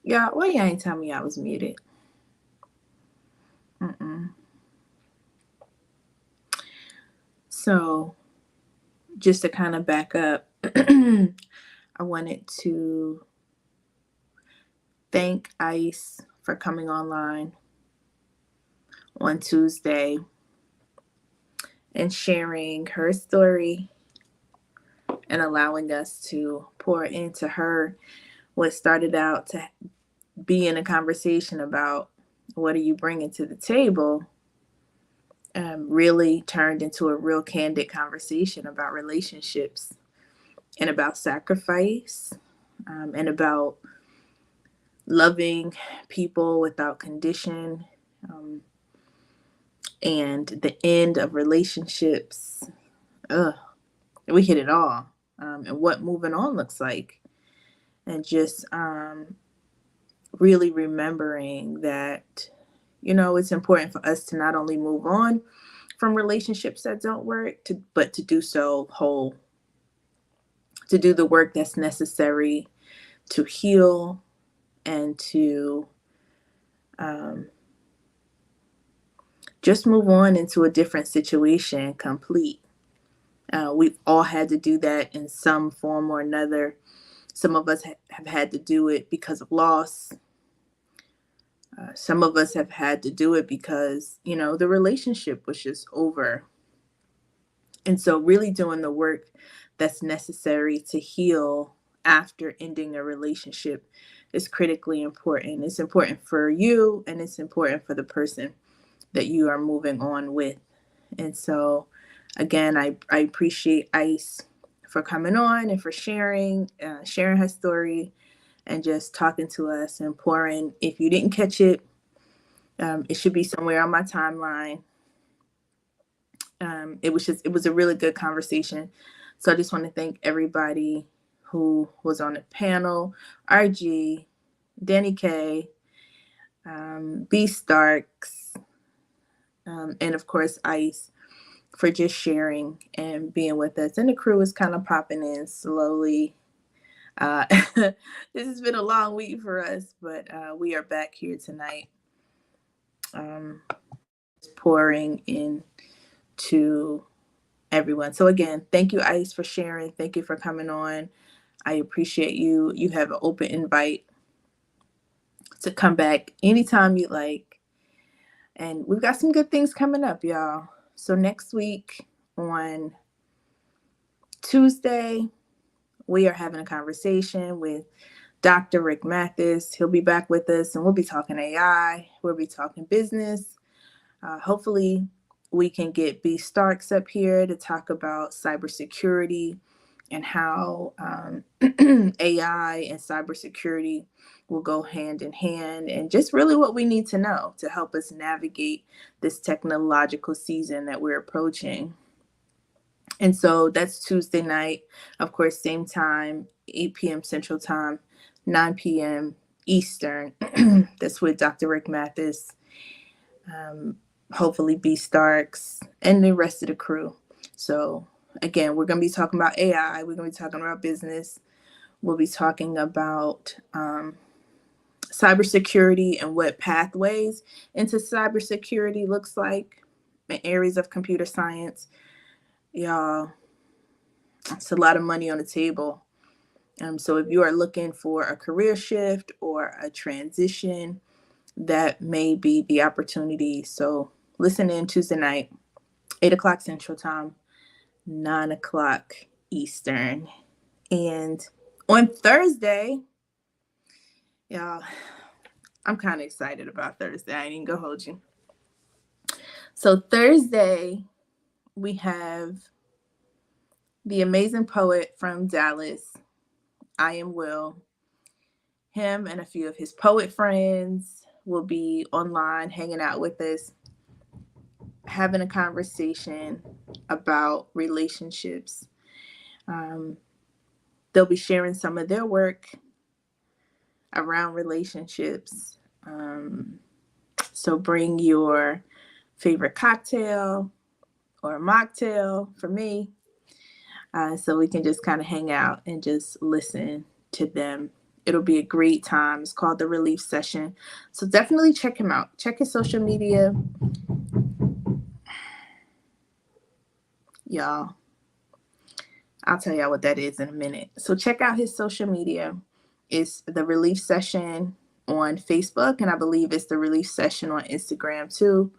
Yeah, why you ain't tell me I was muted? Mm-mm. So, just to kind of back up, I wanted to thank Ice for coming online on Tuesday and sharing her story and allowing us to pour into her what started out to be in a conversation about what are you bringing to the table, really turned into a real candid conversation about relationships and about sacrifice, and about loving people without condition, um, and the end of relationships. Ugh, we hit it all, and what moving on looks like, and just really remembering that, it's important for us to not only move on from relationships that don't work, but to do so whole, to do the work that's necessary to heal and to um, just move on into a different situation complete. We've all had to do that in some form or another. Some of us have had to do it because of loss. Some of us have had to do it because, the relationship was just over. And so, really doing the work that's necessary to heal after ending a relationship is critically important. It's important for you and it's important for the person that you are moving on with. And so, again, I appreciate Ice for coming on and for sharing her story and just talking to us and pouring. If you didn't catch it, it should be somewhere on my timeline. It was a really good conversation. So I just want to thank everybody who was on the panel: RG, Danny K, B Starks, and of course Ice, for just sharing and being with us. And the crew is kind of popping in slowly. This has been a long week for us, but we are back here tonight, pouring in to everyone. So again, thank you, Ice, for sharing. Thank you for coming on. I appreciate you. You have an open invite to come back anytime you like. And we've got some good things coming up, y'all. So next week on Tuesday, we are having a conversation with Dr. Rick Mathis. He'll be back with us and we'll be talking AI. We'll be talking business. Hopefully, we can get B Starks up here to talk about cybersecurity and how AI and cybersecurity will go hand in hand, and just really what we need to know to help us navigate this technological season that we're approaching. And so that's Tuesday night, of course, same time, 8 p.m. Central Time, 9 p.m. Eastern. That's with Dr. Rick Mathis. Hopefully B Starks and the rest of the crew. So again, we're going to be talking about AI. We're going to be talking about business. We'll be talking about cybersecurity and what pathways into cybersecurity looks like in areas of computer science. Y'all, it's a lot of money on the table. So if you are looking for a career shift or a transition, that may be the opportunity. So listen in Tuesday night, 8 o'clock Central Time, 9 o'clock Eastern. And on Thursday, y'all, I'm kind of excited about Thursday. I ain't even gonna hold you. So Thursday, we have the amazing poet from Dallas, I Am Will. Him and a few of his poet friends will be online hanging out with us, having a conversation about relationships. Um, they'll be sharing some of their work around relationships. So bring your favorite cocktail or a mocktail for me, so we can just kind of hang out and just listen to them It'll be a great time. It's called The Relief Session. So definitely check him out. Check his social media. Y'all, I'll tell y'all what that is in a minute. So check out his social media. It's The Relief Session on Facebook, and I believe it's The Relief Session on Instagram too.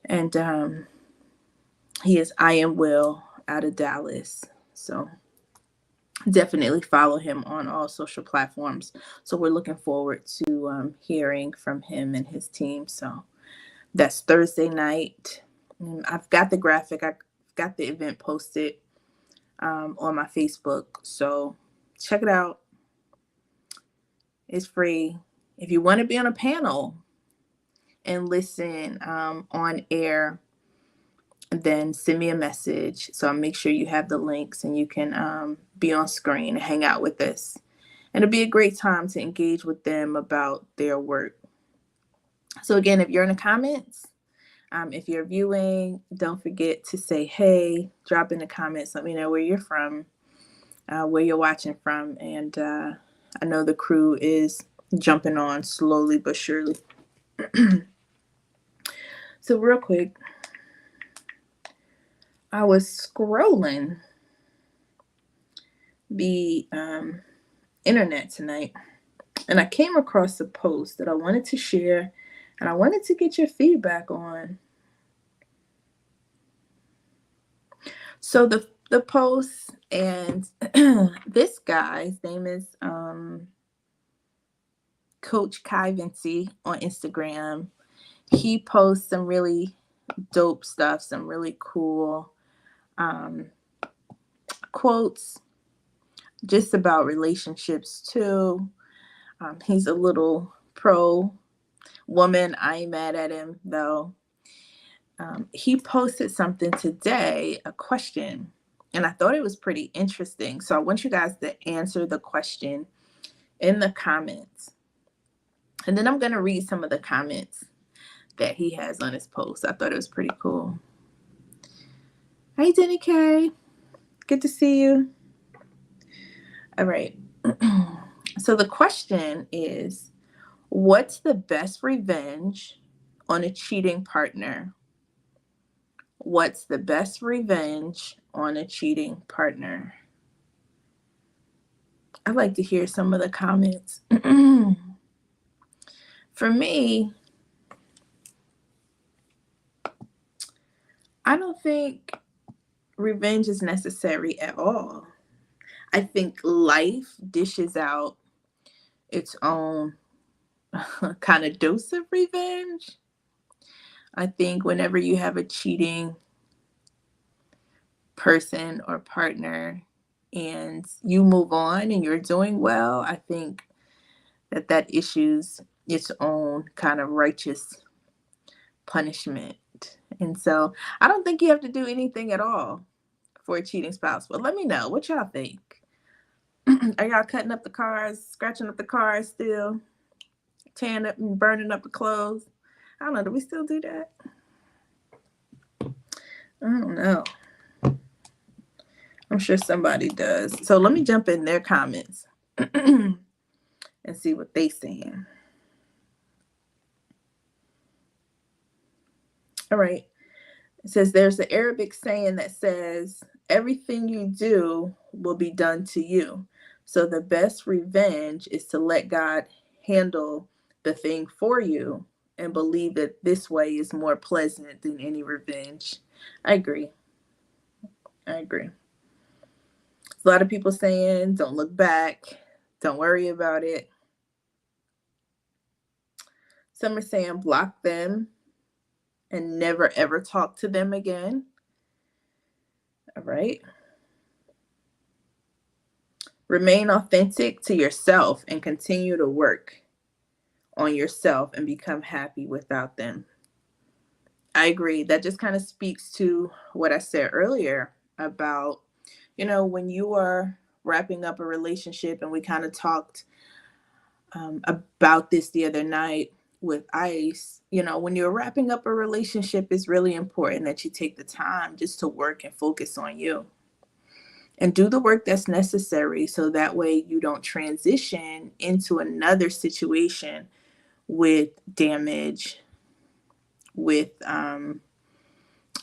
And he is I Am Will out of Dallas. So definitely follow him on all social platforms. So we're looking forward to hearing from him and his team. So that's Thursday night. And I've got the graphic. I got the event posted on my Facebook. So check it out. It's free. If you want to be on a panel and listen on air, then send me a message. So I'll make sure you have the links and you can be on screen and hang out with us. And it'll be a great time to engage with them about their work. So again, if you're in the comments, if you're viewing, don't forget to say, hey, drop in the comments. Let me know where you're from, where you're watching from. And I know the crew is jumping on slowly but surely. So real quick, I was scrolling the internet tonight, and I came across a post that I wanted to share, and I wanted to get your feedback on. So the post, and this guy's name is Coach Kai Vinci on Instagram. He posts some really dope stuff, some really cool quotes just about relationships too. He's a little pro woman. I ain't mad at him though. He posted something today, a question, and I thought it was pretty interesting. So I want you guys to answer the question in the comments. And then I'm going to read some of the comments that he has on his post. I thought it was pretty cool. Hey, Denny K. Good to see you. All right. So the question is, what's the best revenge on a cheating partner? What's the best revenge on a cheating partner? I'd like to hear some of the comments. For me, I don't think revenge is necessary at all. I think life dishes out its own kind of dose of revenge. I think whenever you have a cheating person or partner and you move on and you're doing well, I think that issues its own kind of righteous punishment. And so I don't think you have to do anything at all for a cheating spouse. But let me know what y'all think. Are y'all cutting up the cars, scratching up the cars still, tearing up and burning up the clothes? I don't know. Do we still do that? I don't know. I'm sure somebody does. So let me jump in their comments and see what they saying. All right. It says there's an Arabic saying that says, everything you do will be done to you. So the best revenge is to let God handle the thing for you and believe that this way is more pleasant than any revenge. I agree. A lot of people saying, don't look back. Don't worry about it. Some are saying block them and never ever talk to them again. All right. Remain authentic to yourself and continue to work on yourself and become happy without them. I agree. That just kind of speaks to what I said earlier about, when you are wrapping up a relationship, and we kind of talked about this the other night with Ice, when you're wrapping up a relationship, it's really important that you take the time just to work and focus on you and do the work that's necessary so that way you don't transition into another situation with damage, with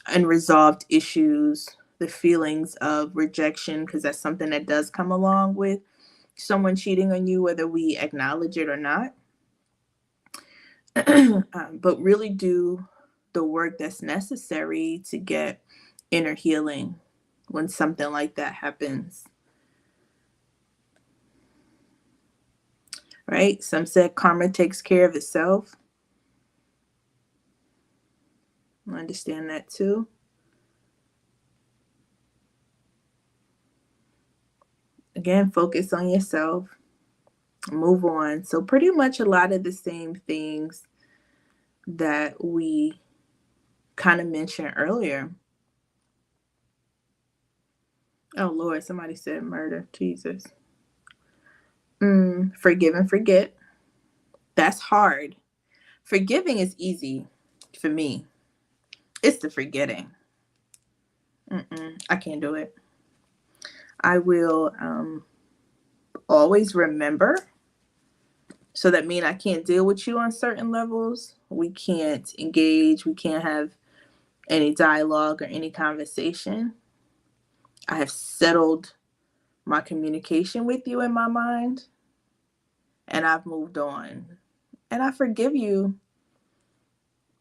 unresolved issues, the feelings of rejection, because that's something that does come along with someone cheating on you, whether we acknowledge it or not. But really do the work that's necessary to get inner healing when something like that happens. Right? Some said karma takes care of itself. I understand that too. Again, focus on yourself. Move on. So pretty much a lot of the same things that we kind of mentioned earlier. Oh Lord, somebody said murder. Jesus. Forgive and forget. That's hard. Forgiving is easy for me. It's the forgetting. I can't do it. I will always remember. So that means I can't deal with you on certain levels. We can't engage. We can't have any dialogue or any conversation. I have settled my communication with you in my mind, and I've moved on. And I forgive you,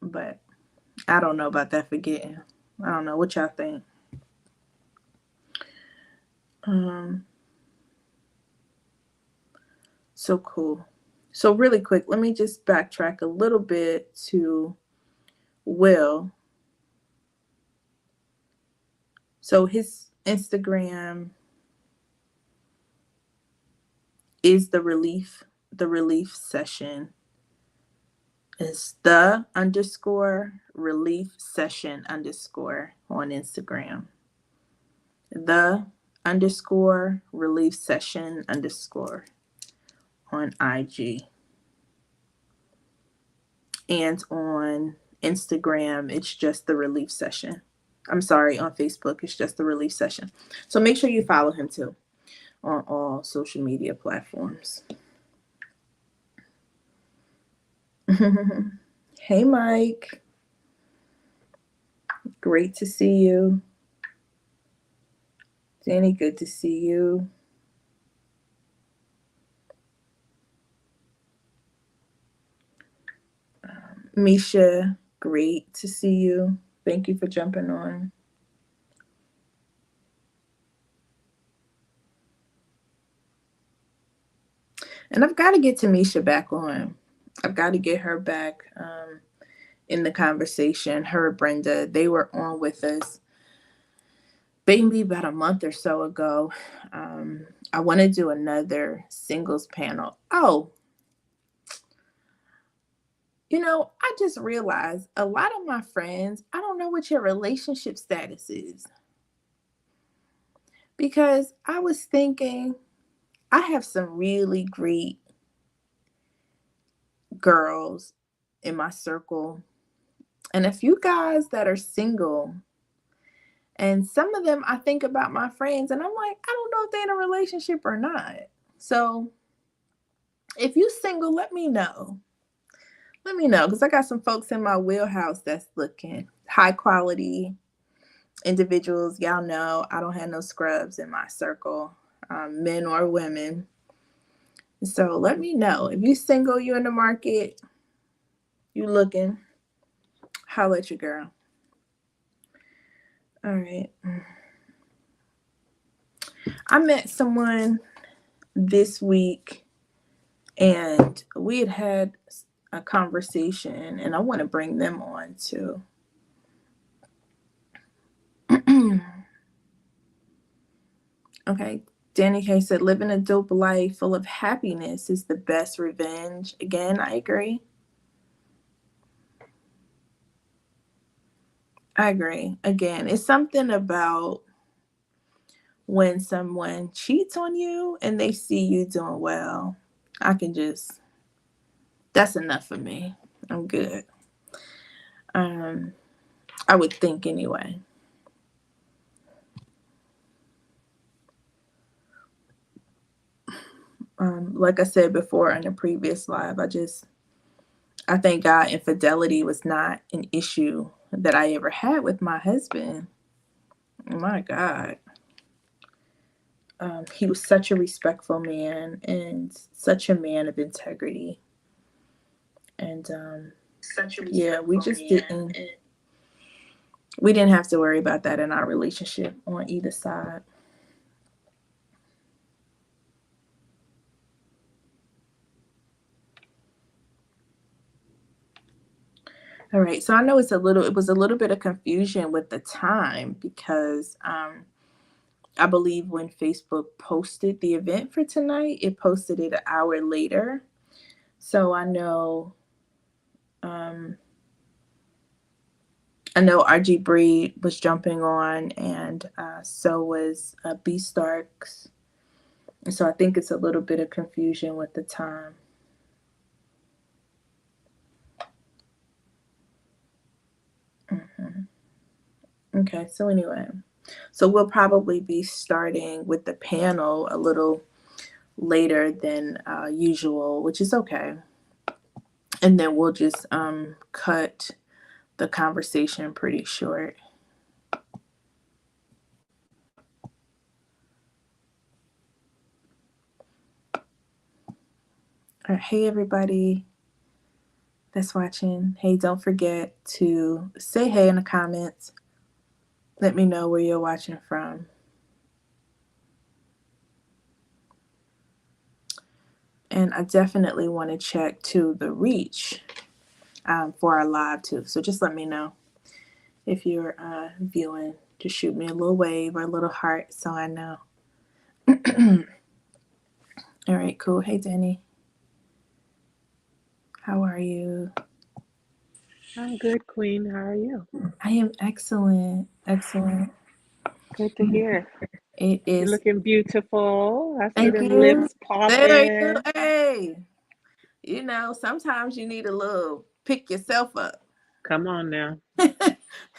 but I don't know about that forgetting. I don't know what y'all think. So cool. So really quick, let me just backtrack a little bit to Will. So his Instagram is the relief session. It's the_relief session_ on Instagram. The_relief session_ on IG. And on Instagram, it's just the relief session. I'm sorry, on Facebook, it's just the relief session. So make sure you follow him too on all social media platforms. Hey, Mike. Great to see you. Danny, good to see you. Misha, great to see you. Thank you for jumping on. And I've got to get Tamisha back on. I've got to get her back in the conversation. Her and Brenda, they were on with us maybe about a month or so ago. I want to do another singles panel. Oh, I just realized a lot of my friends, I don't know what your relationship status is. Because I was thinking, I have some really great girls in my circle, and a few guys that are single. And some of them, I think about my friends, and I'm like, I don't know if they're in a relationship or not. So if you're single, let me know. Let me know, because I got some folks in my wheelhouse that's looking. High quality individuals. Y'all know I don't have no scrubs in my circle, men or women. So let me know. If you're single, you're in the market, you looking, holla at your girl. All right. I met someone this week, and we had a conversation, and I want to bring them on too. Okay. Danny K said, living a dope life full of happiness is the best revenge. Again, I agree. Again, it's something about when someone cheats on you and they see you doing well. That's enough for me. I'm good. I would think anyway. Like I said before in the previous live, I thank God infidelity was not an issue that I ever had with my husband. My God. He was such a respectful man and such a man of integrity. And yeah, we didn't have to worry about that in our relationship on either side. All right, so I know it was a little bit of confusion with the time because I believe when Facebook posted the event for tonight, it posted it an hour later. So um, I know RG Breed was jumping on, and so was B Starks. And so I think it's a little bit of confusion with the time. Mhm. Okay, so anyway, so we'll probably be starting with the panel a little later than usual, which is okay. And then we'll just cut the conversation pretty short. All right, hey everybody that's watching. Hey, don't forget to say hey in the comments. Let me know where you're watching from. And I definitely want to check to the reach for our live too. So just let me know if you're viewing. Just shoot me a little wave or a little heart so I know. All right, cool. Hey, Danny. How are you? I'm good, Queen. How are you? I am excellent. Excellent. Good to hear. It You're is. looking beautiful. I see Thank them you. lips There you popping. Hey. You know, sometimes you need a little pick yourself up. Come on now.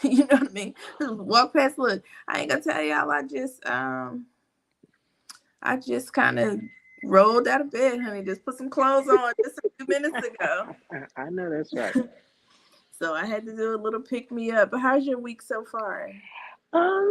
You know what I mean? Walk past. Look, I ain't gonna tell y'all. I just kind of rolled out of bed, honey. Just put some clothes on just a few minutes ago. I know that's right. So I had to do a little pick me up. But how's your week so far?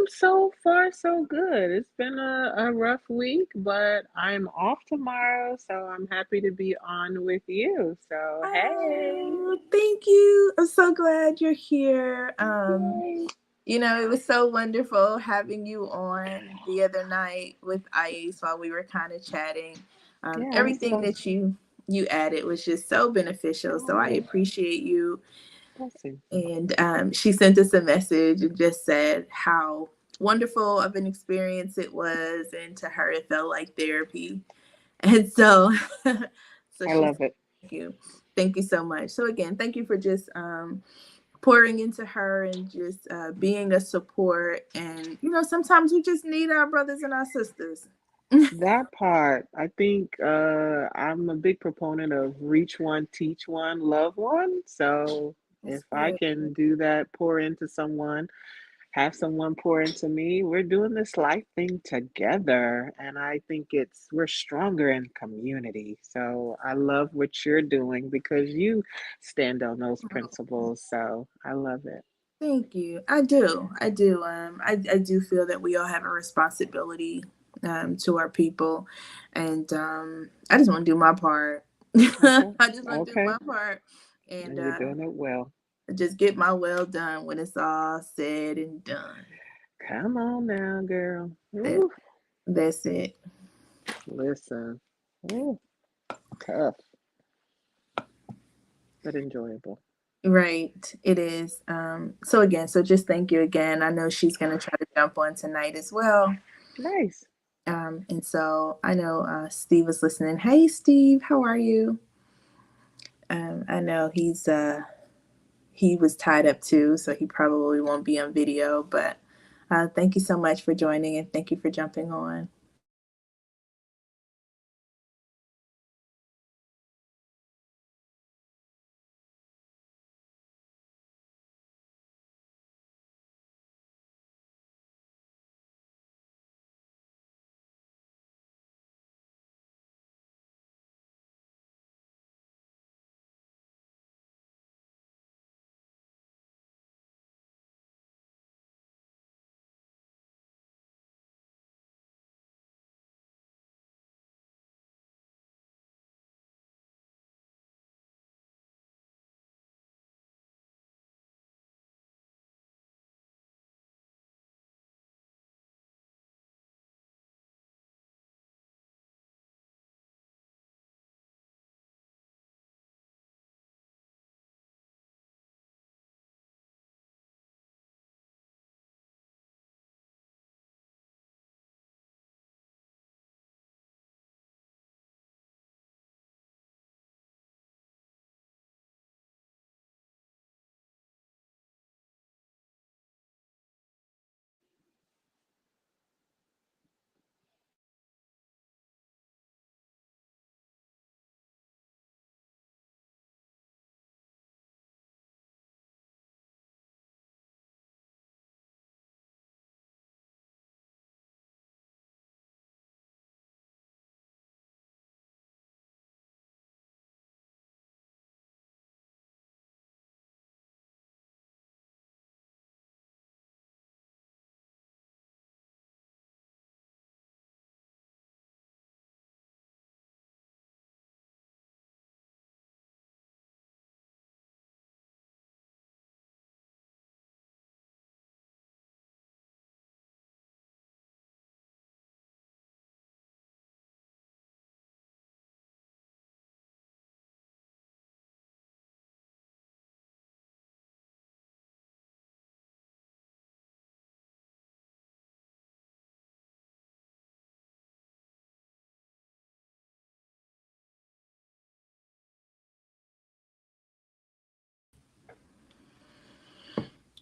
So far so good. It's been a rough week, but I'm off tomorrow, so I'm happy to be on with you. So hey. Oh, thank you. I'm so glad you're here. Yay. You know, it was so wonderful having you on the other night with Ice while we were kind of chatting. Yeah, it's Everything so that you added was just so beneficial. So I oh, appreciate you. blessing. And she sent us a message and just said how wonderful of an experience it was, and to her it felt like therapy. And so, so I she love said, it. thank you so much. So again, thank you for just pouring into her and just being a support. And you know, sometimes we just need our brothers and our sisters. That part, I think I'm a big proponent of reach one, teach one, love one. So if That's I good. can do that, pour into someone, have someone pour into me, we're doing this life thing together. And I think we're stronger in community. So I love what you're doing because you stand on those principles. So I love it. Thank you. I do. I do. I do feel that we all have a responsibility to our people, and I just want to do my part. Okay. I just want to do Okay. my part, and And you're doing it well. just get my well done when it's all said and done. Come on now, girl. That, Ooh, that's it. listen. Ooh, tough, but enjoyable. Right, it is. So again, so just thank you again. I know she's gonna try to jump on tonight as well. Nice. And so I know Steve was listening. Hey, Steve, how are you? I know he was tied up too, so he probably won't be on video. But thank you so much for joining, and thank you for jumping on.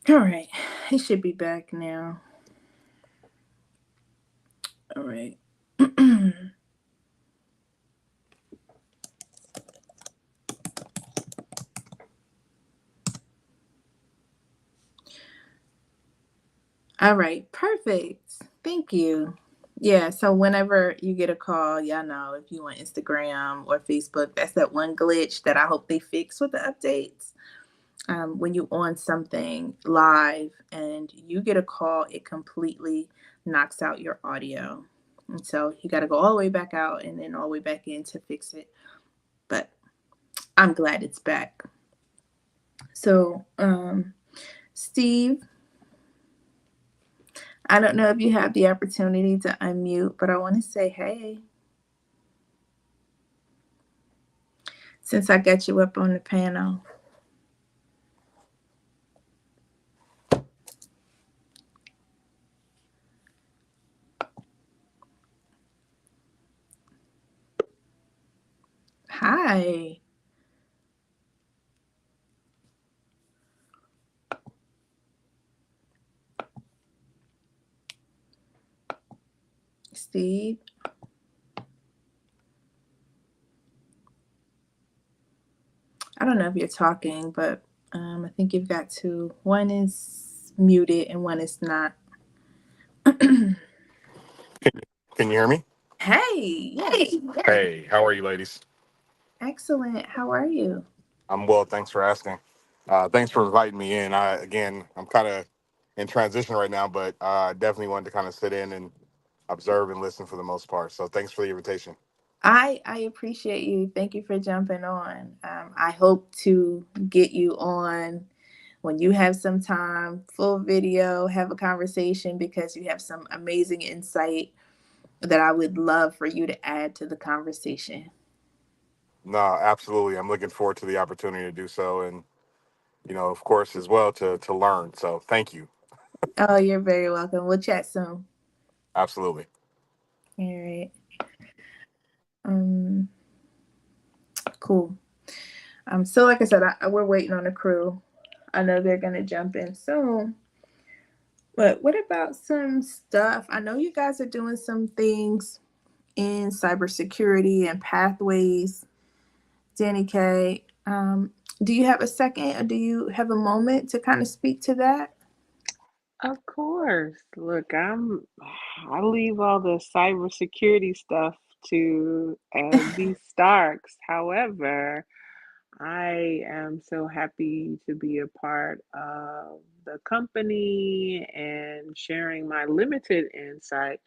All right. He should be back now. All right. All right. Perfect. Thank you. Yeah. So whenever you get a call, y'all know if you on Instagram or Facebook, that's that one glitch that I hope they fix with the updates. When you on something live and you get a call, it completely knocks out your audio. And so you got to go all the way back out and then all the way back in to fix it. But I'm glad it's back. So, Steve, I don't know if you have the opportunity to unmute, but I want to say, hey, since I got you up on the panel. Hi, Steve. I don't know if you're talking, but I think you've got two. One is muted and one is not. Can you hear me? Hey, yes. Hey, how are you, ladies? Excellent. How are you? I'm well. Thanks for asking. Thanks for inviting me in. I'm kind of in transition right now, but definitely wanted to kind of sit in and observe and listen for the most part. So thanks for the invitation. I appreciate you. Thank you for jumping on. I hope to get you on when you have some time, full video, have a conversation because you have some amazing insight that I would love for you to add to the conversation. No, absolutely. I'm looking forward to the opportunity to do so, and of course, as well to learn. So thank you. Oh, you're very welcome. We'll chat soon. Absolutely. All right. Um, cool. So like I said, we're waiting on the crew. I know they're gonna jump in soon. But what about some stuff? I know you guys are doing some things in cybersecurity and pathways. Danny K, do you have a second or do you have a moment to kind of speak to that? Of course. Look, I leave all the cybersecurity stuff to B Starks. However, I am so happy to be a part of the company and sharing my limited insight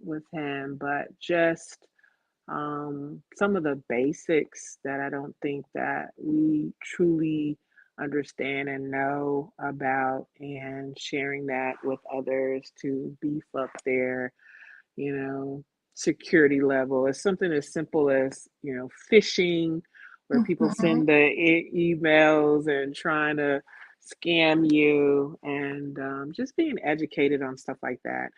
with him, but just some of the basics that I don't think that we truly understand and know about, and sharing that with others to beef up their you know, security level. It's something as simple as, phishing, where people Mm-hmm. send the emails and trying to scam you, and just being educated on stuff like that.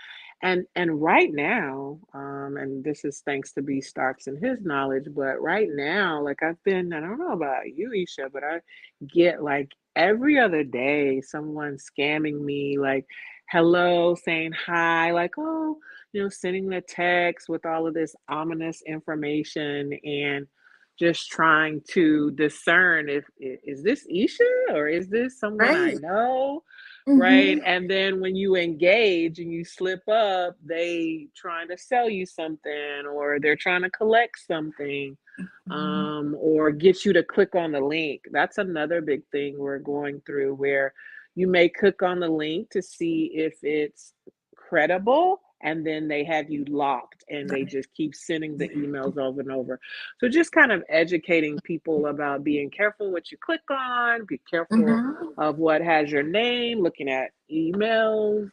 And right now, and this is thanks to B Starks and his knowledge, but right now, like I don't know about you, Isha, but I get like every other day someone scamming me, like hello, saying hi, like, oh, sending the text with all of this ominous information, and just trying to discern if is this Isha or is this someone I Right. know, right? Mm-hmm. And then when you engage and you slip up, they trying to sell you something, or they're trying to collect something, or get you to click on the link. That's another big thing we're going through, where you may click on the link to see if it's credible, and then they have you locked and they just keep sending the emails over and over. So just kind of educating people about being careful what you click on, be careful Mm-hmm. of what has your name, looking at emails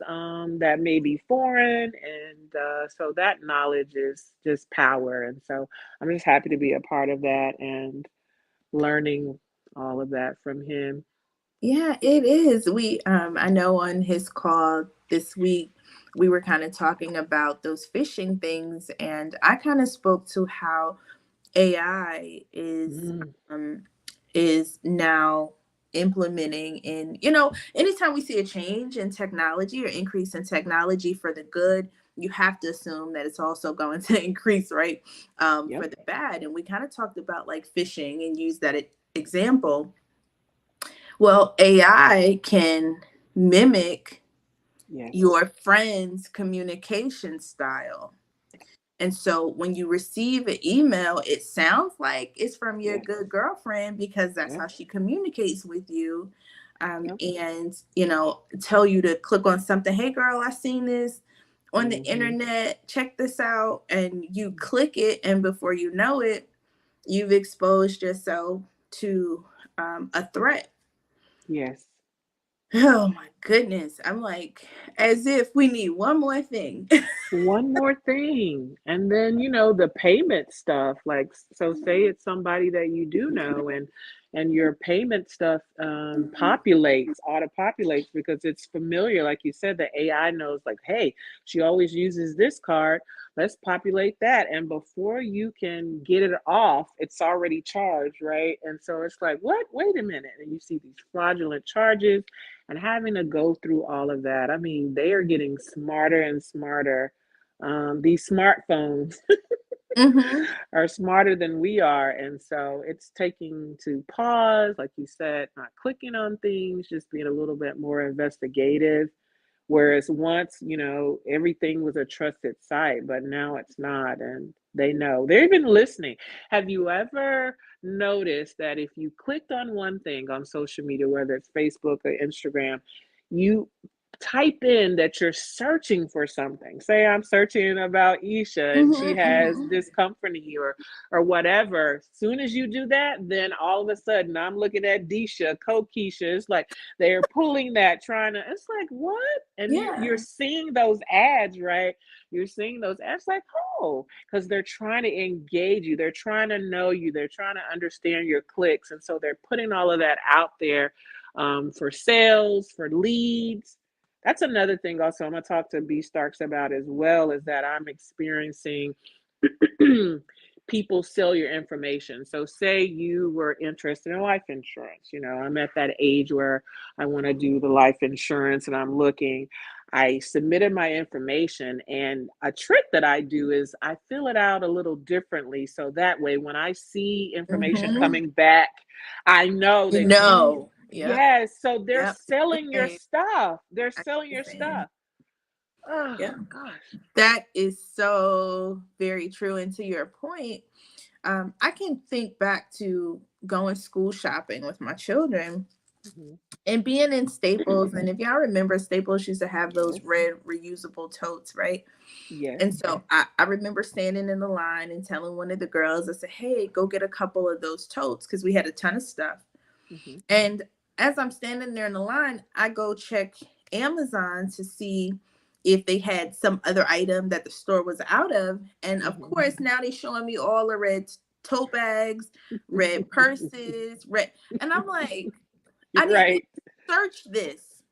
that may be foreign, and so that knowledge is just power. And so I'm just happy to be a part of that and learning all of that from him. Yeah, it is. I know on his call this week, we were kind of talking about those phishing things, and I kind of spoke to how AI Mm, um, is now. implementing in, anytime we see a change in technology or increase in technology for the good, you have to assume that it's also going to increase, right, for Yep. the bad. And we kind of talked about like phishing and use that example. Well, AI can mimic Yes. your friend's communication style. And so when you receive an email, it sounds like it's from your Yes. good girlfriend because that's Yep. how she communicates with you. Yep. And, tell you to click on something. Hey, girl, I seen this on the Mm-hmm. internet. Check this out. And you click it. And before you know it, you've exposed yourself to a threat. Yes. Oh, my goodness. I'm like, as if we need one more thing. One more thing. And then, the payment stuff, like, so say it's somebody that you do know, and your payment stuff auto populates because it's familiar. Like you said, the AI knows, like, hey, she always uses this card. Let's populate that. And before you can get it off, it's already charged, right? And so it's like, what? Wait a minute. And you see these fraudulent charges and having to go through all of that. I mean, they are getting smarter and smarter. These smartphones Hmm. are smarter than we are. And so it's taking to pause, like you said, not clicking on things, just being a little bit more investigative. Whereas once, everything was a trusted site, but now it's not. And they know. They're even listening. Have you ever noticed that if you clicked on one thing on social media, whether it's Facebook or Instagram, you type in that you're searching for something. Say I'm searching about Isha and she Hmm. has Hmm. this company or whatever. As soon as you do that, then all of a sudden I'm looking at Disha, Kokisha. It's like they're pulling that, trying to, it's like, what? And you're Yeah. seeing those ads, right? You're seeing those ads like, oh, because they're trying to engage you. They're trying to know you. They're trying to understand your clicks. And so they're putting all of that out there for sales, for leads. That's another thing also I'm going to talk to B Starks about as well, is that I'm experiencing people sell your information. So say you were interested in life insurance. I'm at that age where I want to do the life insurance and I'm looking. I submitted my information, and a trick that I do is I fill it out a little differently. So that way, when I see information Hmm. coming back, I know You that know. Yep. yes, so they're Yep. selling your Same. stuff. They're I selling get your the same. stuff. Oh Yeah. gosh. That is so very true. And to your point, I can think back to going school shopping with my children Mhm. and being in Staples. And if y'all remember, Staples used to have those Yes. red reusable totes, right? Yes. And so I remember standing in the line and telling one of the girls, I said, hey, go get a couple of those totes because we had a ton of stuff. Mhm. And as I'm standing there in the line, I go check Amazon to see if they had some other item that the store was out of. And of Mhm. course, now they're showing me all the red tote bags, red purses, red. And I'm like, I didn't even Right. search this.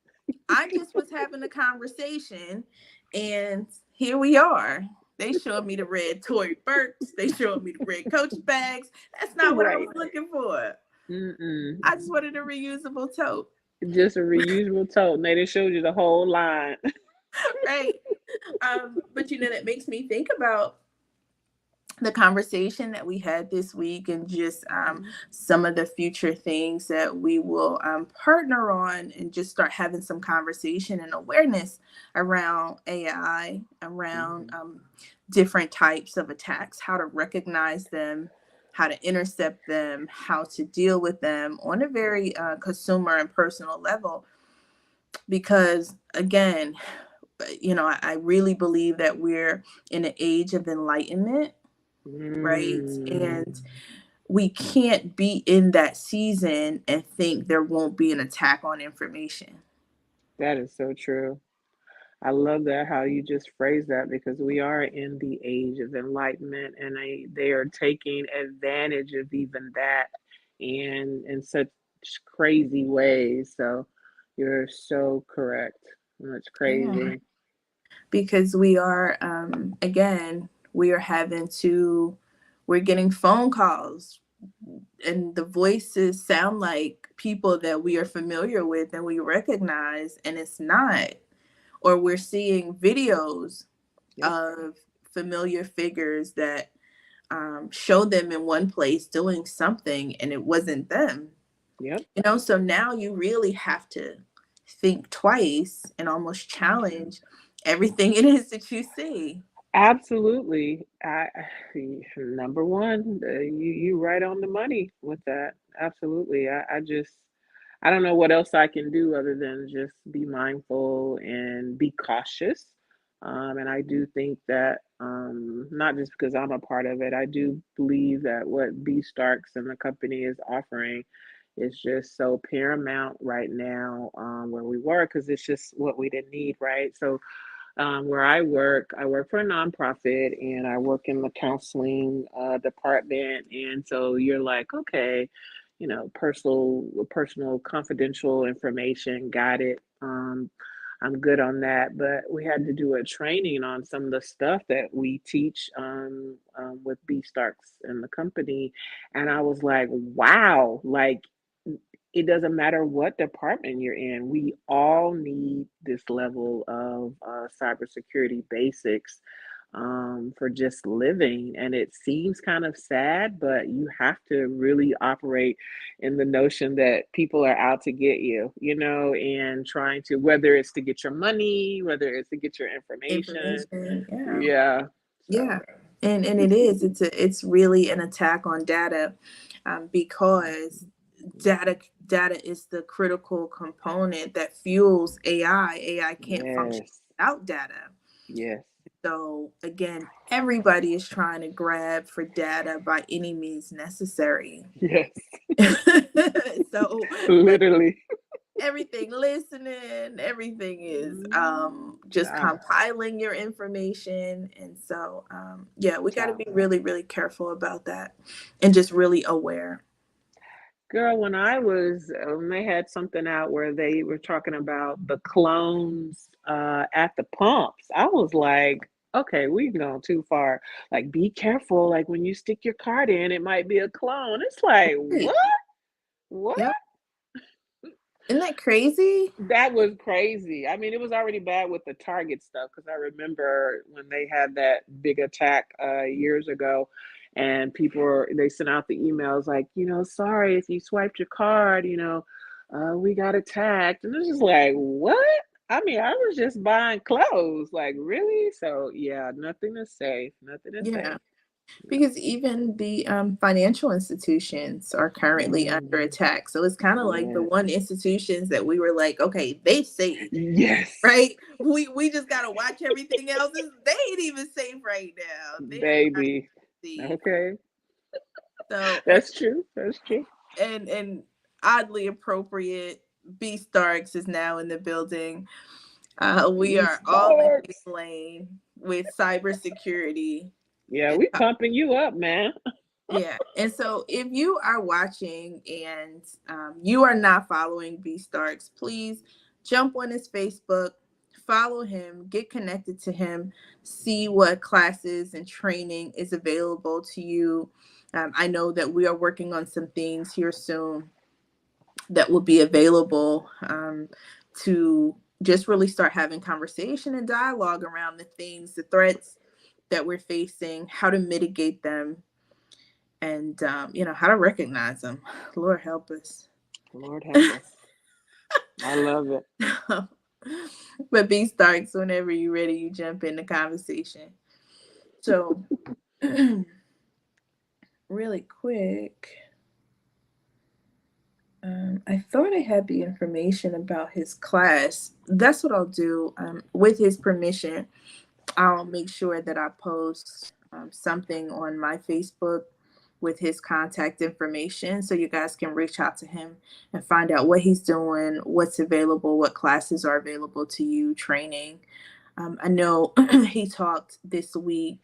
I just was having a conversation, and here we are. They showed me the red Tory Burks. They showed me the red Coach bags. That's not what I Right. was looking for. Mm-mm. I just wanted a reusable tote, Just a reusable tote. And they done showed you the whole line. right? But that makes me think about the conversation that we had this week and just Mhm. some of the future things that we will partner on and just start having some conversation and awareness around AI, around Mhm. different types of attacks, how to recognize them, how to intercept them, how to deal with them on a very consumer and personal level. Because again, I really believe that we're in an age of enlightenment, right? Mm. And we can't be in that season and think there won't be an attack on information. That is so true. I love that how you just phrased that, because we are in the age of enlightenment, and they are taking advantage of even that and in such crazy ways. So you're so correct. That's Yeah. crazy. Because we are, again, we are we're getting phone calls. and the voices sound like people that we are familiar with and we recognize, and it's not. Or we're seeing videos Yep. of familiar figures that show them in one place doing something and it wasn't them. Yep. So now you really have to think twice and almost challenge everything it is that you see. Absolutely. Number one, you right on the money with that. Absolutely. I just I don't know what else I can do other than just be mindful and be cautious. And I do think that not just because I'm a part of it, I do believe that what B Starks and the company is offering is just so paramount right now, where we were, because it's just what we didn't need, right? So where I work for a nonprofit and I work in the counseling department. And so you're like, okay, personal confidential information, got it. I'm good on that. But we had to do a training on some of the stuff that we teach with B Starks and the company. And I was like, wow, like it doesn't matter what department you're in. We all need this level of cybersecurity basics for just living. And it seems kind of sad, but you have to really operate in the notion that people are out to get you, and trying to, whether it's to get your money, whether it's to get your information. Information, yeah. Yeah. So, Yeah, and it is. It's really an attack on data, because data is the critical component that fuels AI. AI can't function yes, without data. yes, So again, everybody is trying to grab for data by any means necessary. yes, So whether literally. everything listening, everything is just Ah, compiling your information. And so yeah, we got to child. be really, really careful about that and just really aware. Girl, when they had something out where they were talking about the clones at the pumps, I was like, okay, we've gone too far. Like, be careful. Like, when you stick your card in, it might be a clone. It's like, Right. what? What? Yep. Isn't that crazy? That was crazy. I mean, it was already bad with the Target stuff because I remember when they had that big attack years ago, and they sent out the emails like, sorry if you swiped your card, we got attacked, and it's just like, what? I mean, I was just buying clothes, like really. So yeah, nothing is safe. Nothing is Yeah. safe. Because even the financial institutions are currently under Mm, attack. So it's kind of like the yes, one institutions that we were like, okay, they safe, yes, right? We just gotta watch everything else. They ain't even safe right now. They are not baby. safe. Okay, So that's true. That's true. and oddly appropriate, B Starks is now in the building. We These are all in his sparks. lane with cybersecurity. Yeah, we pumping you up, man. Yeah. And so if you are watching and you are not following B Starks, please jump on his Facebook, follow him, get connected to him, see what classes and training is available to you. I know that we are working on some things here soon that will be available to just really start having conversation and dialogue around the things, the threats that we're facing, how to mitigate them, and how to recognize them. Lord help us. Lord help us. I love it. But B Starks, whenever you're ready, you jump in the conversation. So really quick, I thought I had the information about his class. That's what I'll do. With his permission, I'll make sure that I post something on my Facebook with his contact information so you guys can reach out to him and find out what he's doing, what's available, what classes are available to you, training. I know he talked this week.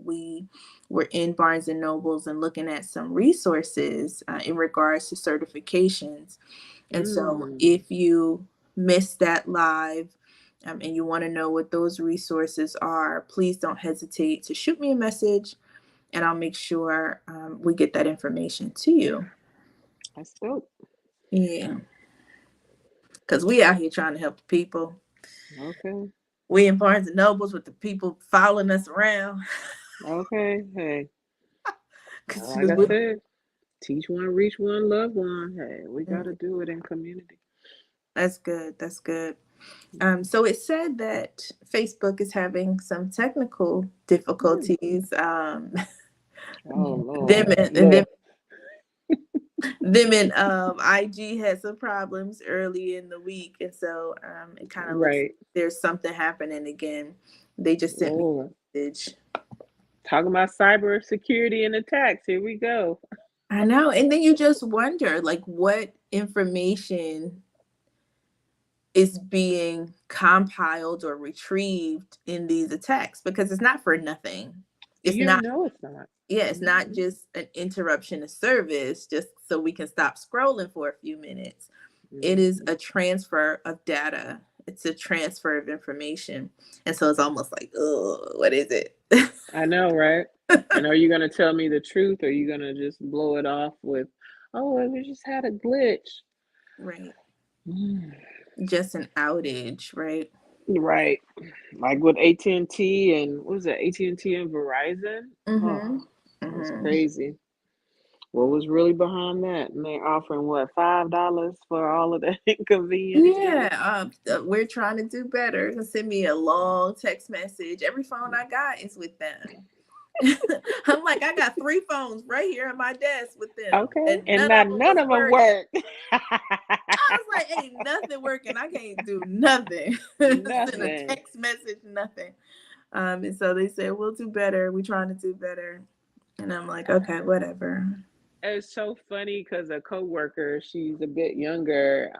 We were in Barnes and Nobles and looking at some resources in regards to certifications. And so Mm, if you missed that live, and you want to know what those resources are, please don't hesitate to shoot me a message and I'll make sure we get that information to you. That's dope. Yeah, because we out here trying to help the people. Okay. We in Barnes and Nobles with the people following us around. Okay. Hey, Cause like I we, said, teach one, reach one, love one. Hey, we mm, gotta do it in community. that's good. That's good. So it said that Facebook is having some technical Hmm. difficulties. Oh Them Lord, and them look, them and IG had some problems early in the week, and so it kind of looks like right, there's something happening again. They just sent me Lord. a message. Talking about cyber security and attacks. Here we go. I know, and then you just wonder, like, what information is being compiled or retrieved in these attacks, because it's not for nothing. It's You not, know it's not. yeah, it's not Hmm. just an interruption of service just so we can stop scrolling for a few minutes. It is Hmm. a transfer of data. It's a transfer of information. And so it's almost like, oh, what is it? I know, right? And are you gonna tell me the truth, or are you gonna just blow it off with, "Oh, well, we just had a glitch." Right. Mm. Just an outage, right? Right. Like with AT&T and what was it, AT&T and Verizon? Oh, Mm-hmm. that's Mm-hmm. crazy. What was really behind that? And they're offering what, $5 for all of that inconvenience, really? Yeah, we're trying to do better. You can send me a long text message. Every phone I got is with them. I'm like, I got 3 phones right here at my desk with them, Okay. and And none not of them none was of them working. work. I was like, ain't nothing working. I can't do nothing. Send a Nothing. text message, nothing. And so they said, we'll do better. We're trying to do better. And I'm like, okay, whatever. It's so funny because a coworker, she's a bit younger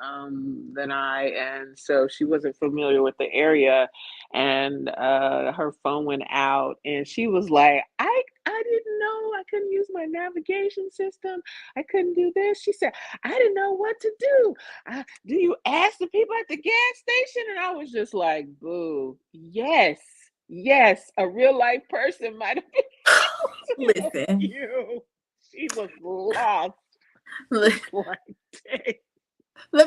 than I, and so she wasn't familiar with the area, and her phone went out, and she was like, "I didn't know I couldn't use my navigation system. I couldn't do this." She said, "I didn't know what to do. Do you ask the people at the gas station?" And I was just like, "Boo, yes, yes, a real life person might have been able to help Listen, you." She was lost. I let was like, dang.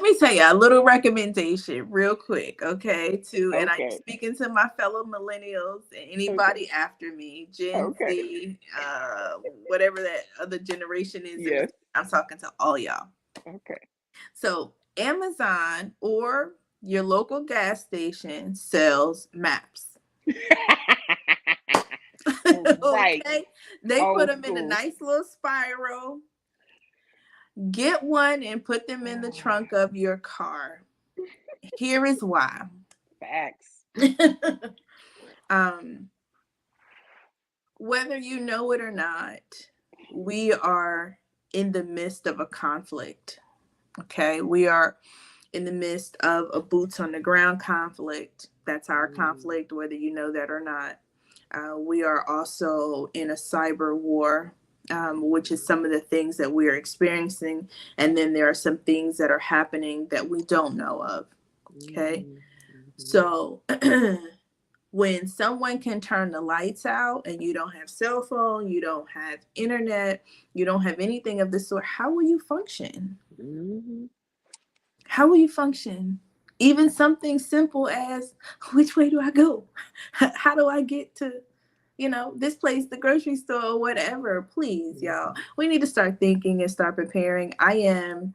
me tell you a little recommendation real quick, okay? And I'm Okay, speaking to my fellow millennials and okay, anybody after me, Gen okay. Z, whatever that other generation is in the, Yes, I'm talking to all y'all. okay. So Amazon or your local gas station sells maps. Right. Okay, they put Old them in a school. nice little spiral. Get one and put them in the trunk of your car. Here is why. Facts. um, whether you know it or not, we are in the midst of a conflict. Okay, we are in the midst of a boots on the ground conflict. That's our Mm, conflict, whether you know that or not. We are also in a cyber war, which is some of the things that we are experiencing. And then there are some things that are happening that we don't know of. Okay. mm, mhm, So when someone can turn the lights out and you don't have cell phone, you don't have internet, you don't have anything of the sort, how will you function? mhm, How will you function? Even something simple as, which way do I go? How do I get to, this place, the grocery store, or whatever? Please, y'all. mhm, We need to start thinking and start preparing. I am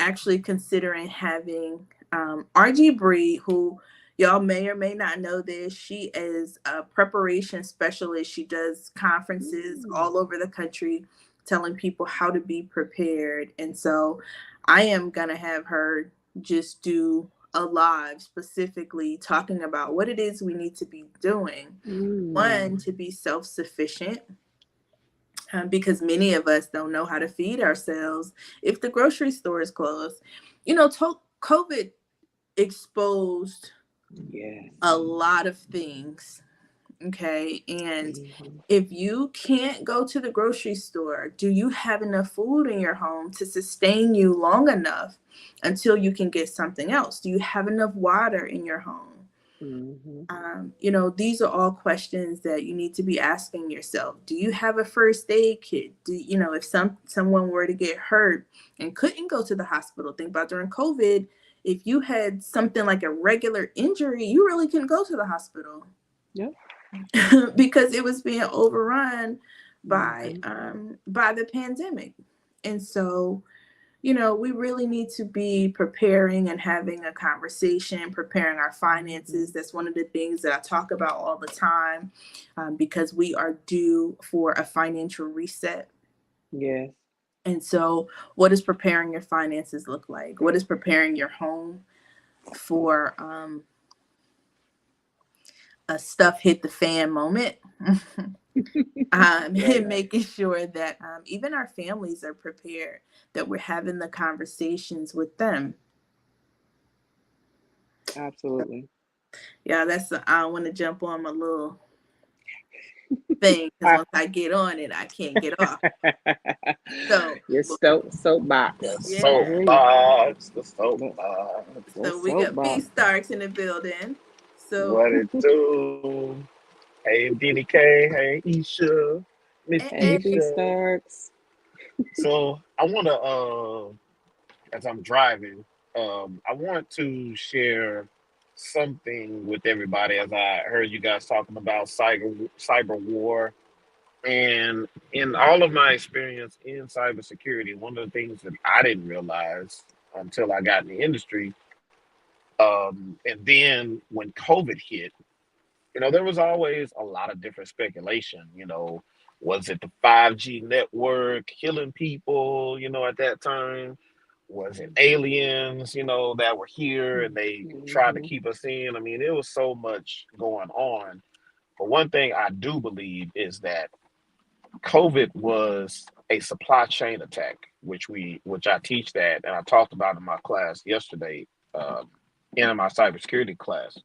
actually considering having RG Bree, who y'all may or may not know this. She is a preparation specialist. She does conferences mm, all over the country telling people how to be prepared. And so I am going to have her just do a live specifically talking about what it is we need to be doing. One, mm, to be self sufficient, because many of us don't know how to feed ourselves if the grocery store is closed. COVID exposed a yes. lot of things. Okay. And Mhm, if you can't go to the grocery store, do you have enough food in your home to sustain you long enough until you can get something else? Do you have enough water in your home? Mm-hmm. These are all questions that you need to be asking yourself. Do you have a first aid kit? If someone were to get hurt and couldn't go to the hospital, think about during COVID, if you had something like a regular injury, you really couldn't go to the hospital Yep. because it was being overrun by Mm-hmm. the pandemic. And so we really need to be preparing and having a conversation, preparing our Mm-hmm. finances. That's one of the things that I talk about all the time, because we are due for a financial reset. Yes. And so, what does preparing your finances look like? What is preparing your home for a stuff hit the fan moment? Right. And making sure that even our families are prepared, that we're having the conversations with them. Absolutely. Yeah, I don't want to jump on my little thing because Ah. once I get on it, I can't get off. So, Your soapbox. Yes, yeah. I hear you. soapbox, the That, soapbox. that So we got B soapbox. Starks in the building. So, What it do? Hey, DDK. Hey, Isha. Miss eh, Hey, eh, B Isha. Starks. So I want to, as I'm driving, I want to share something with everybody. As I heard you guys talking about cyber war, and in all of my experience in cybersecurity, one of the things that I didn't realize until I got in the industry, and then when COVID hit, there was always a lot of different speculation. Was it the 5G network killing people, at that time? Was it aliens, that were here and they tried to Mm-hmm. keep us in? I mean, there was so much going on. But one thing I do believe is that COVID was a supply chain attack, which I teach that, and I talked about in my class yesterday, in my cybersecurity class.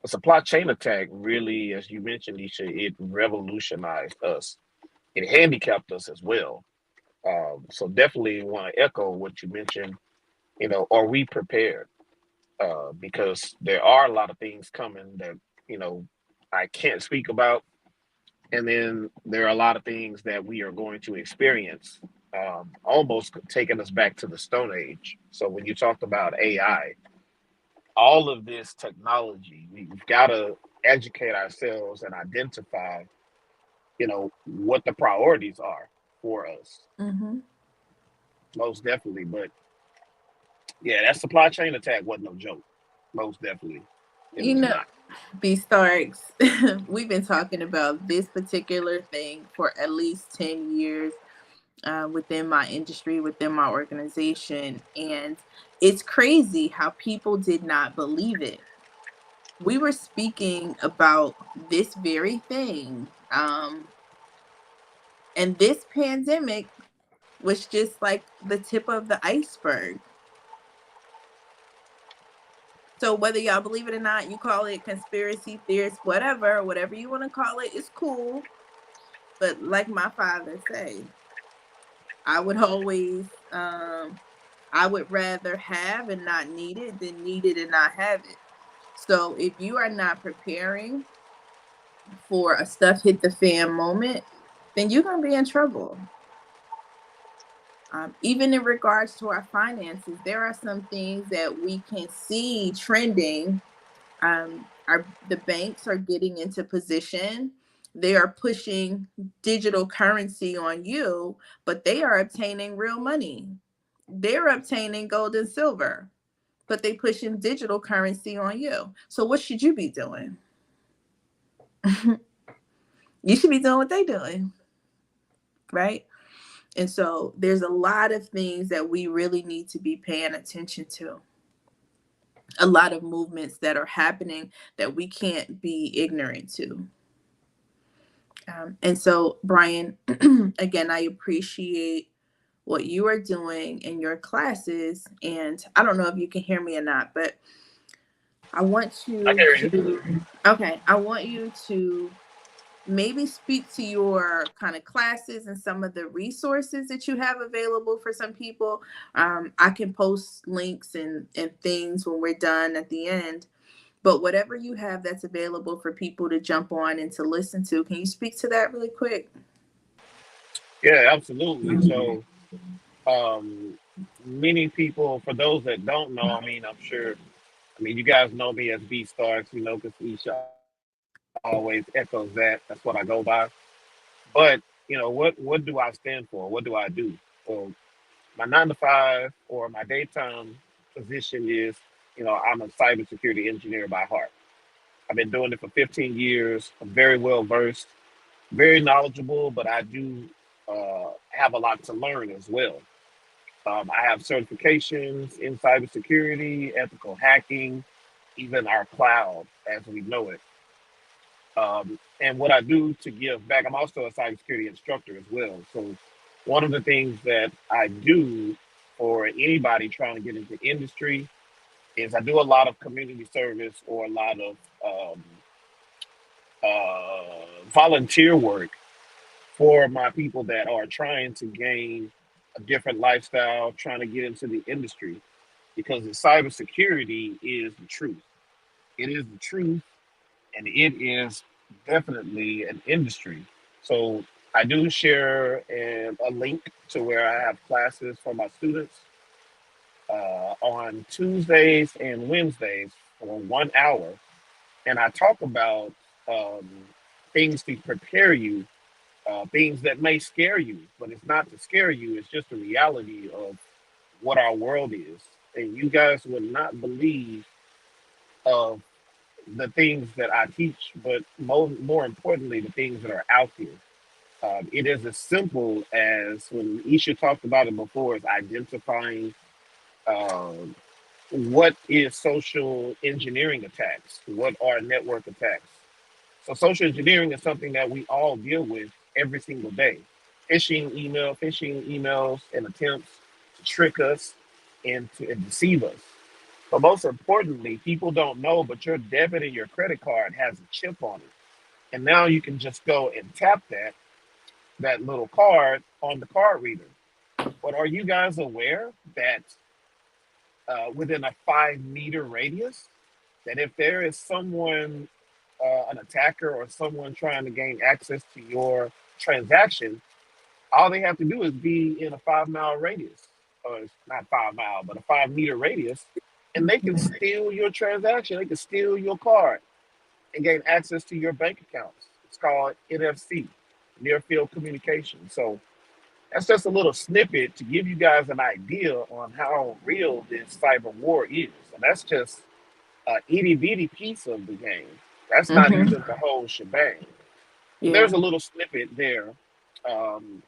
A supply chain attack really, as you mentioned, Isha, it revolutionized us. It handicapped us as well. So definitely want to echo what you mentioned. Are we prepared? Because there are a lot of things coming that you know I can't speak about, and then there are a lot of things that we are going to experience, almost taking us back to the Stone Age. So when you talked about AI, all of this technology, we've got to educate ourselves and identify, what the priorities are for us. mm-hmm. Most definitely. But yeah, that supply chain attack wasn't no joke. Most definitely. It you was know, not. B Starks, we've been talking about this particular thing for at least 10 years within my industry, within my organization. And it's crazy how people did not believe it. We were speaking about this very thing. And this pandemic was just like the tip of the iceberg. So whether y'all believe it or not, you call it conspiracy theorists, whatever you want to call it, it's cool. But like my father say, I would always I would rather have and not need it than need it and not have it. So if you are not preparing for a stuff hit the fan moment, then you're gonna be in trouble. Even in regards to our finances, there are some things that we can see trending. The banks are getting into position. They are pushing digital currency on you, but they are obtaining real money. They're obtaining gold and silver, but they pushing digital currency on you. So what should you be doing? You should be doing what they're doing, right? And so there's a lot of things that we really need to be paying attention to. A lot of movements that are happening that we can't be ignorant to. And so, Brian, again, I appreciate what you are doing in your classes. And I don't know if you can hear me or not, but I want I you hear you. to, okay, I want you to maybe speak to your kind of classes and some of the resources that you have available for some people. I can post links and things when we're done at the end. But whatever you have that's available for people to jump on and to listen to, can you speak to that really quick? Yeah, absolutely. So, um, many people, for those that don't know, I mean, I'm sure, I mean, you guys know me as B Starks, you know, because Isha always echoes that. That's what I go by. But, what do I stand for? What do I do? Well, my 9 to 5 or my daytime position is, I'm a cybersecurity engineer by heart. I've been doing it for 15 years. I'm very well versed, very knowledgeable, but I do have a lot to learn as well. I have certifications in cybersecurity, ethical hacking, even our cloud as we know it. And what I do to give back, I'm also a cybersecurity instructor as well. So, one of the things that I do for anybody trying to get into industry is I do a lot of community service or a lot of volunteer work for my people that are trying to gain a different lifestyle, trying to get into the industry, because the cybersecurity is the truth. It is the truth, and it is definitely an industry. So I do share a link to where I have classes for my students on Tuesdays and Wednesdays for 1 hour, and I talk about um, things to prepare you, things that may scare you, but it's not to scare you. It's just the reality of what our world is, and you guys would not believe of the things that I teach, but more importantly, the things that are out here. It is as simple as when Isha talked about it before, is identifying um, what is social engineering attacks, what are network attacks. So social engineering is something that we all deal with every single day. Phishing emails and attempts to trick us and deceive us. But most importantly, people don't know, but your debit and your credit card has a chip on it. And now you can just go and tap that little card on the card reader. But are you guys aware that within a 5 meter radius, that if there is someone, an attacker or someone trying to gain access to your transaction, all they have to do is be in a 5 mile radius, or it's not 5 mile, but a 5 meter radius, and they can steal your transaction. They can steal your card and gain access to your bank accounts. It's called NFC, near field communication. So that's just a little snippet to give you guys an idea on how real this cyber war is. And that's just a itty bitty piece of the game. That's not Mm-hmm. even the whole shebang. Yeah. There's a little snippet there,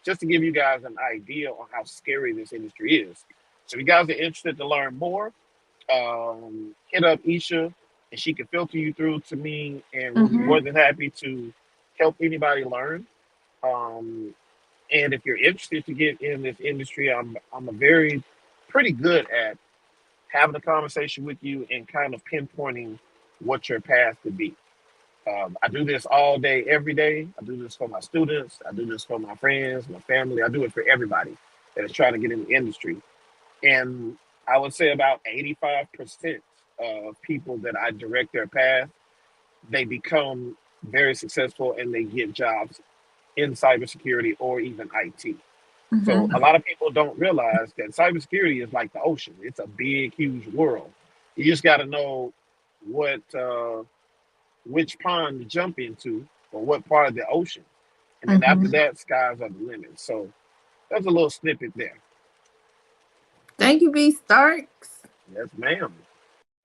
just to give you guys an idea on how scary this industry is. So if you guys are interested to learn more, hit up Isha and she can filter you through to me, and we'll be more Mm-hmm. than happy to help anybody learn. Um, and if you're interested to get in this industry, I'm a very pretty good at having a conversation with you and kind of pinpointing what your path could be. I do this all day, every day. I do this for my students. I do this for my friends, my family. I do it for everybody that is trying to get in the industry. And I would say about 85% of people that I direct their path, they become very successful and they get jobs in cybersecurity or even IT. So a Mm-hmm. lot of people don't realize that cybersecurity is like the ocean. It's a big, huge world. You just got to know what which pond to jump into or what part of the ocean, and then after Mm-hmm. that, skies are the limit. So that's a little snippet there. Thank you, B Starks. Yes, ma'am.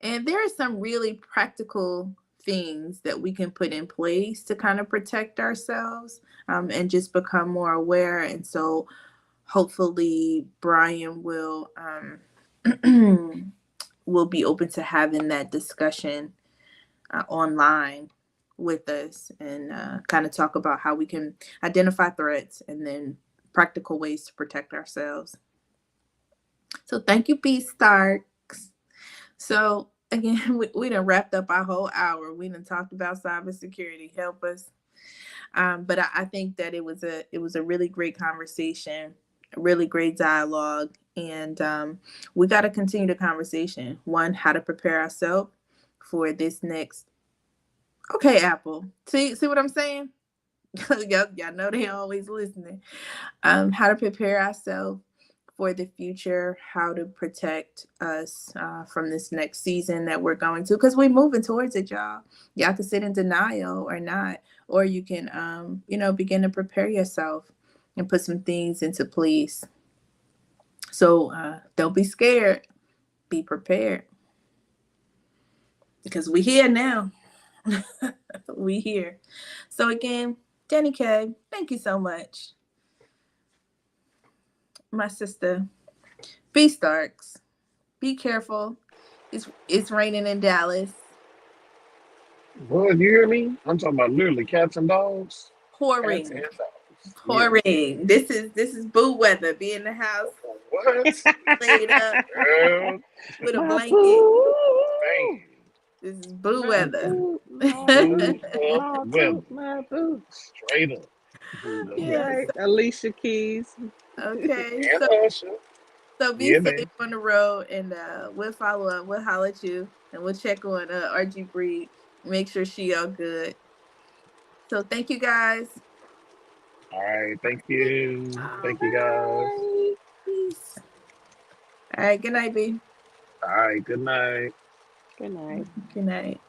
And there are some really practical things that we can put in place to kind of protect ourselves, and just become more aware. And so hopefully Brian will be open to having that discussion online with us, and kind of talk about how we can identify threats and then practical ways to protect ourselves. So thank you, B Starks. So again, we done wrapped up our whole hour. We done talked about cybersecurity. Help us. But I think that it was a really great conversation, a really great dialogue, and we got to continue the conversation. One, how to prepare ourselves for this next. Okay, Apple. See what I'm saying? Y'all know they always listening. How to prepare ourselves for the future, how to protect us from this next season that we're going to, because we're moving towards it, y'all. Y'all can sit in denial or not, or you can, begin to prepare yourself and put some things into place. So don't be scared. Be prepared, because we here now. We here. So again, Danny K, thank you so much, my sister. Be Starks. Be careful. It's raining in Dallas. Boy, you hear me? I'm talking about literally cats and dogs. Cats and Pouring. dogs. Yeah. Pouring. This is boo weather. Be in the house, What? laid up Girl, with a My blanket. boo, man. This is boo my weather. boo, my Boo boo, up my weather. boo, my boo. Straight up. That's Yeah. right, Mhm. Alicia Keys. Okay. And So Usher. be Yeah, safe man. on the road, and we'll follow up. We'll holler at you, and we'll check on RG Breed. Make sure she all good. So thank you guys. All right. Thank you. All Thank you, guys. right. Peace. All right. Good night, B. All right. Good night. Good night. Good night.